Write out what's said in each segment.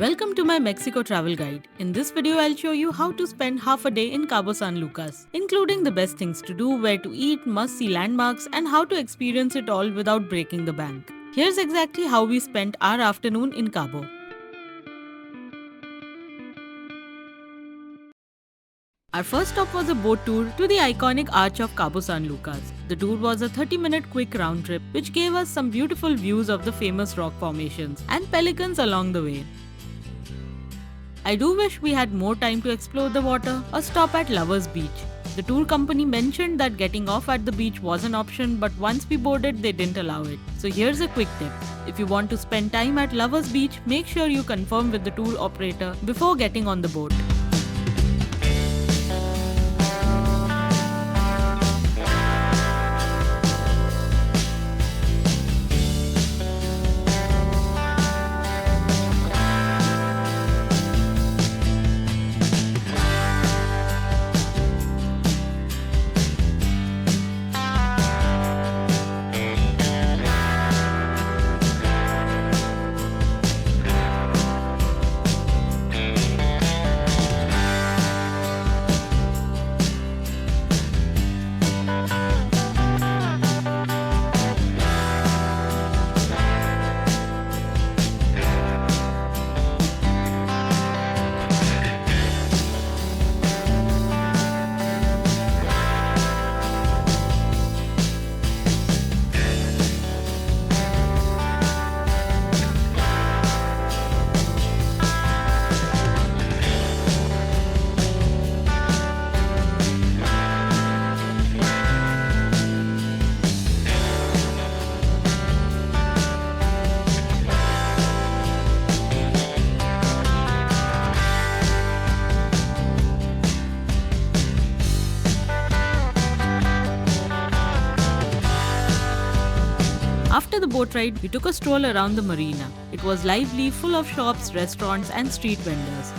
Welcome to my Mexico travel guide. In this video, I'll show you how to spend half a day in Cabo San Lucas, including the best things to do, where to eat, must-see landmarks, and how to experience it all without breaking the bank. Here's exactly how we spent our afternoon in Cabo. Our first stop was a boat tour to the iconic arch of Cabo San Lucas. The tour was a 30-minute quick round trip which gave us some beautiful views of the famous rock formations and pelicans along the way. I do wish we had more time to explore the water or stop at Lovers Beach. The tour company mentioned that getting off at the beach was an option, but once we boarded, they didn't allow it. So here's a quick tip. If you want to spend time at Lovers Beach, make sure you confirm with the tour operator before getting on the boat. After the boat ride, we took a stroll around the Marina. It was lively, full of shops, restaurants, and street vendors.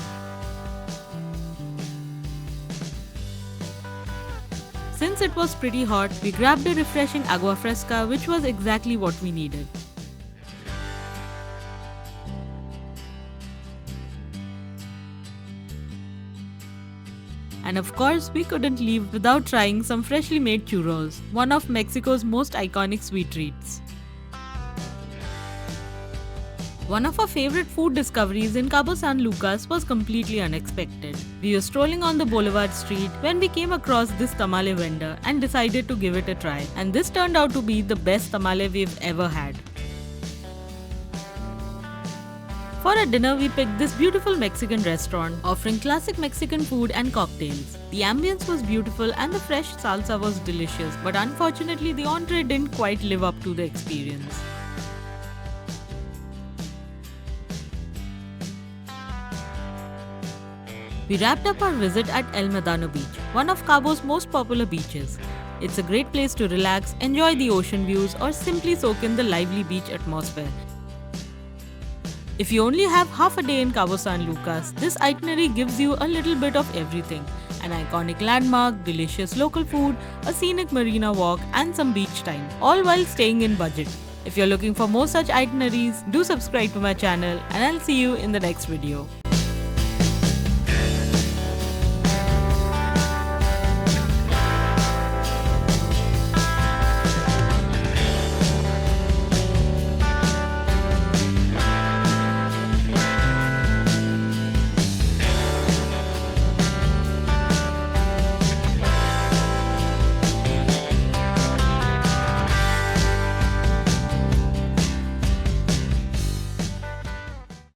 Since it was pretty hot, we grabbed a refreshing agua fresca, which was exactly what we needed. And of course, we couldn't leave without trying some freshly made churros, one of Mexico's most iconic sweet treats. One of our favorite food discoveries in Cabo San Lucas was completely unexpected. We were strolling on the Boulevard Street when we came across this tamale vendor and decided to give it a try. And this turned out to be the best tamale we've ever had. For our dinner, we picked this beautiful Mexican restaurant offering classic Mexican food and cocktails. The ambience was beautiful and the fresh salsa was delicious, but unfortunately the entree didn't quite live up to the experience. We wrapped up our visit at Médano Beach, one of Cabo's most popular beaches. It's a great place to relax, enjoy the ocean views, or simply soak in the lively beach atmosphere. If you only have half a day in Cabo San Lucas, this itinerary gives you a little bit of everything. An iconic landmark, delicious local food, a scenic marina walk, and some beach time, all while staying in budget. If you're looking for more such itineraries, do subscribe to my channel, and I'll see you in the next video.